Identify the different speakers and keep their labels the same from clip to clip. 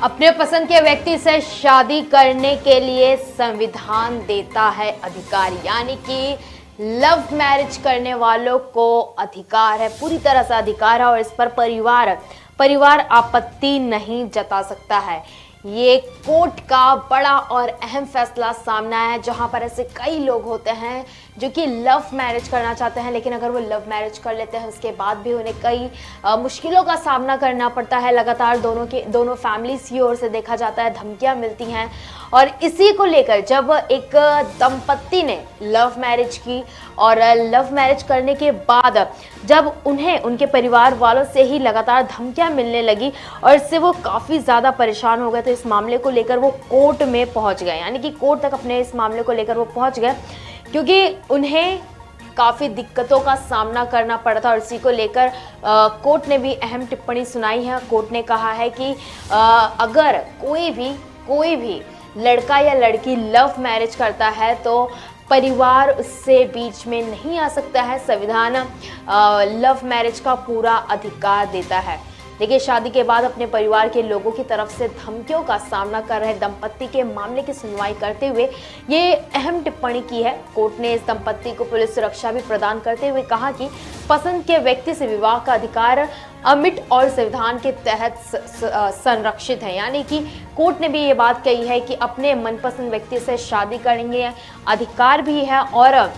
Speaker 1: अपने पसंद के व्यक्ति से शादी करने के लिए संविधान देता है अधिकार, यानी कि लव मैरिज करने वालों को अधिकार है, पूरी तरह से अधिकार है और इस पर परिवार आपत्ति नहीं जता सकता है। ये कोर्ट का बड़ा और अहम फैसला सामने आया है, जहां पर ऐसे कई लोग होते हैं जो कि लव मैरिज करना चाहते हैं, लेकिन अगर वो लव मैरिज कर लेते हैं उसके बाद भी उन्हें कई मुश्किलों का सामना करना पड़ता है। लगातार दोनों फैमिलीज की ओर से देखा जाता है, धमकियां मिलती हैं और इसी को लेकर जब एक दंपत्ति ने लव मैरिज की और लव मैरिज करने के बाद जब उन्हें उनके परिवार वालों से ही लगातार धमकियां मिलने लगी और इससे वो काफ़ी ज़्यादा परेशान हो गए, तो इस मामले को लेकर वो कोर्ट में पहुंच गए, यानी कि कोर्ट तक अपने इस मामले को लेकर वो पहुंच गए, क्योंकि उन्हें काफ़ी दिक्कतों का सामना करना पड़ा था और इसी को लेकर कोर्ट ने भी अहम टिप्पणी सुनाई है। कोर्ट ने कहा है कि अगर कोई भी लड़का या लड़की लव मैरिज करता है तो परिवार उससे बीच में नहीं आ सकता है। संविधान लव मैरिज का पूरा अधिकार देता है। देखिए, शादी के बाद अपने परिवार के लोगों की तरफ से धमकियों का सामना कर रहे दंपत्ति के मामले की सुनवाई करते हुए ये अहम टिप्पणी की है। कोर्ट ने इस दंपत्ति को पुलिस सुरक्षा भी प्रदान करते हुए कहा कि पसंद के व्यक्ति से विवाह का अधिकार अमिट और संविधान के तहत संरक्षित है, यानी कि कोर्ट ने भी ये बात कही है कि अपने मनपसंद व्यक्ति से शादी करेंगे अधिकार भी है और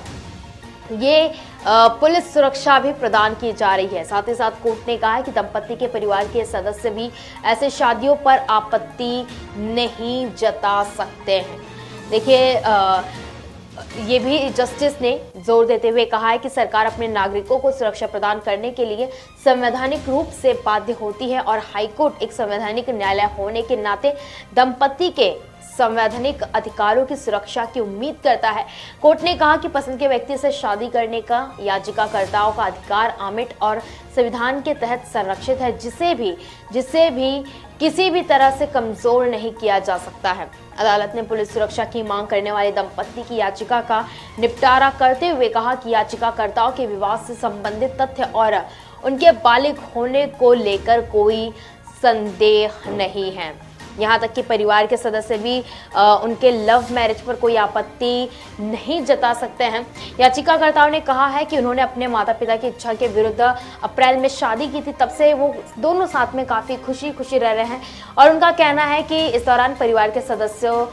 Speaker 1: ये पुलिस सुरक्षा भी प्रदान की जा रही है। साथ ही साथ कोर्ट ने कहा है कि दंपत्ति के परिवार के सदस्य भी ऐसे शादियों पर आपत्ति नहीं जता सकते हैं। देखिए, ये भी जस्टिस ने जोर देते हुए कहा है कि सरकार अपने नागरिकों को सुरक्षा प्रदान करने के लिए संवैधानिक रूप से बाध्य होती है और हाईकोर्ट एक संवैधानिक न्यायालय होने के नाते दंपत्ति के संवैधानिक अधिकारों की सुरक्षा की उम्मीद करता है। कोर्ट ने कहा कि पसंद के व्यक्ति से शादी करने का याचिकाकर्ताओं का अधिकार आमिट और संविधान के तहत संरक्षित है, जिसे भी किसी भी तरह से कमजोर नहीं किया जा सकता है। अदालत ने पुलिस सुरक्षा की मांग करने वाले दंपत्ति की याचिका का निपटारा करते हुए कहा कि याचिकाकर्ताओं के विवाद से संबंधित तथ्य और उनके बालिग होने को लेकर कोई संदेह नहीं है। यहाँ तक कि परिवार के सदस्य भी उनके लव मैरिज पर कोई आपत्ति नहीं जता सकते हैं। याचिकाकर्ताओं ने कहा है कि उन्होंने अपने माता पिता की इच्छा के विरुद्ध अप्रैल में शादी की थी, तब से वो दोनों साथ में काफ़ी खुशी रह रहे हैं और उनका कहना है कि इस दौरान परिवार के सदस्यों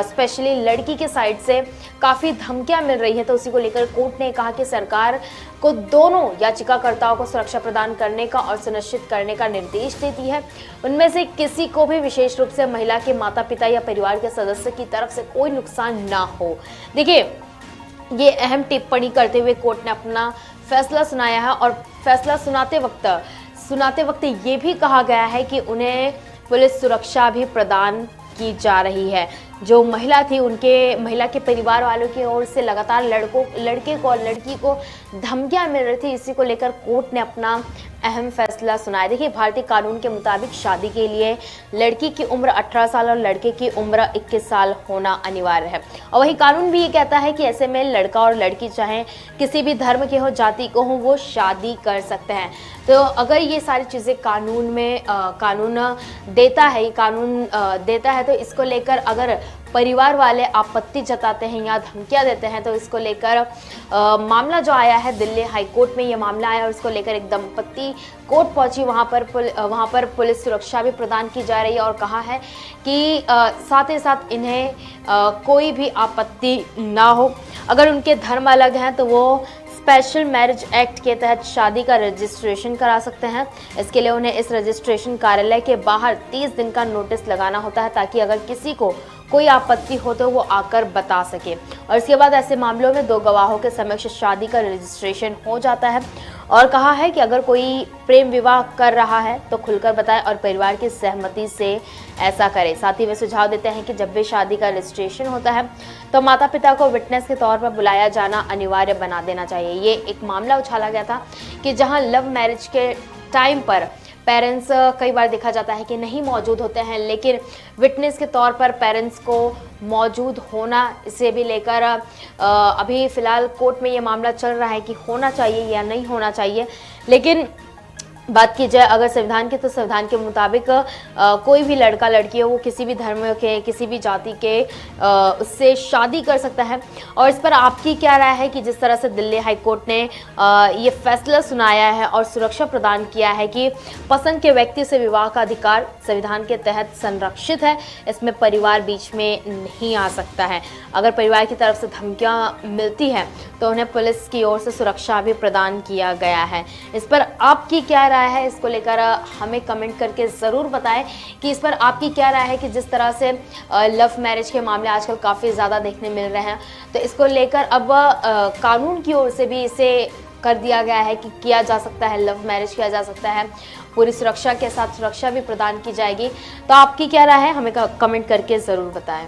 Speaker 1: स्पेशली लड़की के साइड से काफ़ी धमकियां मिल रही है, तो उसी को लेकर कोर्ट ने कहा कि सरकार को दोनों याचिकाकर्ताओं को सुरक्षा प्रदान करने का और सुनिश्चित करने का निर्देश देती है। उनमें से किसी को भी विशेष रूप से महिला के माता पिता या परिवार के सदस्य की तरफ से कोई नुकसान ना हो। देखिए, ये अहम टिप्पणी करते हुए कोर्ट ने अपना फैसला सुनाया है और फैसला सुनाते वक्त ये भी कहा गया है कि उन्हें पुलिस सुरक्षा भी प्रदान की जा रही है। जो महिला थी, महिला के परिवार वालों की ओर से लगातार लड़के को और लड़की को धमकियां मिल रही थी, इसी को लेकर कोर्ट ने अपना अहम फैसला सुनाया। देखिए, भारतीय कानून के मुताबिक शादी के लिए लड़की की उम्र 18 साल और लड़के की उम्र 21 साल होना अनिवार्य है और वही कानून भी ये कहता है कि ऐसे में लड़का और लड़की चाहे किसी भी धर्म के हो, जाति को हो, वो शादी कर सकते हैं। तो अगर ये सारी चीज़ें कानून देता है तो इसको लेकर अगर परिवार वाले आपत्ति जताते हैं या धमकियां देते हैं तो इसको लेकर मामला जो आया है दिल्ली हाई कोर्ट में, ये मामला आया और इसको लेकर एक दंपत्ति कोर्ट पहुंची, वहां पर पुलिस सुरक्षा भी प्रदान की जा रही है और कहा है कि साथ ही साथ इन्हें कोई भी आपत्ति ना हो। अगर उनके धर्म अलग हैं तो वो स्पेशल मैरिज एक्ट के तहत शादी का रजिस्ट्रेशन करा सकते हैं। इसके लिए उन्हें इस रजिस्ट्रेशन कार्यालय के बाहर 30 दिन का नोटिस लगाना होता है, ताकि अगर किसी को कोई आपत्ति हो तो वो आकर बता सके और इसके बाद ऐसे मामलों में 2 गवाहों के समक्ष शादी का रजिस्ट्रेशन हो जाता है और कहा है कि अगर कोई प्रेम विवाह कर रहा है तो खुलकर बताए और परिवार की सहमति से ऐसा करे। साथ ही वे सुझाव देते हैं कि जब भी शादी का रजिस्ट्रेशन होता है तो माता पिता को विटनेस के तौर पर बुलाया जाना अनिवार्य बना देना चाहिए। ये एक मामला उछाला गया था कि जहां लव मैरिज के टाइम पर पेरेंट्स कई बार देखा जाता है कि नहीं मौजूद होते हैं, लेकिन विटनेस के तौर पर पेरेंट्स को मौजूद होना, इसे भी लेकर अभी फ़िलहाल कोर्ट में ये मामला चल रहा है कि होना चाहिए या नहीं होना चाहिए। लेकिन बात की जाए अगर संविधान की, तो संविधान के मुताबिक कोई भी लड़का लड़की हो, वो किसी भी धर्म के, किसी भी जाति के उससे शादी कर सकता है। और इस पर आपकी क्या राय है कि जिस तरह से दिल्ली हाई कोर्ट ने ये फैसला सुनाया है और सुरक्षा प्रदान किया है कि पसंद के व्यक्ति से विवाह का अधिकार संविधान के तहत संरक्षित है, इसमें परिवार बीच में नहीं आ सकता है। अगर परिवार की तरफ से धमकियां मिलती हैं तो उन्हें पुलिस की ओर से सुरक्षा भी प्रदान किया गया है। इस पर आपकी क्या राय है, इसको लेकर हमें कमेंट करके ज़रूर बताएं कि इस पर आपकी क्या राय है कि जिस तरह से लव मैरिज के मामले आजकल काफ़ी ज़्यादा देखने मिल रहे हैं, तो इसको लेकर अब कानून की ओर से भी इसे कर दिया गया है कि किया जा सकता है, लव मैरिज किया जा सकता है, पूरी सुरक्षा के साथ सुरक्षा भी प्रदान की जाएगी। तो आपकी क्या राय है, हमें कमेंट करके ज़रूर बताएं।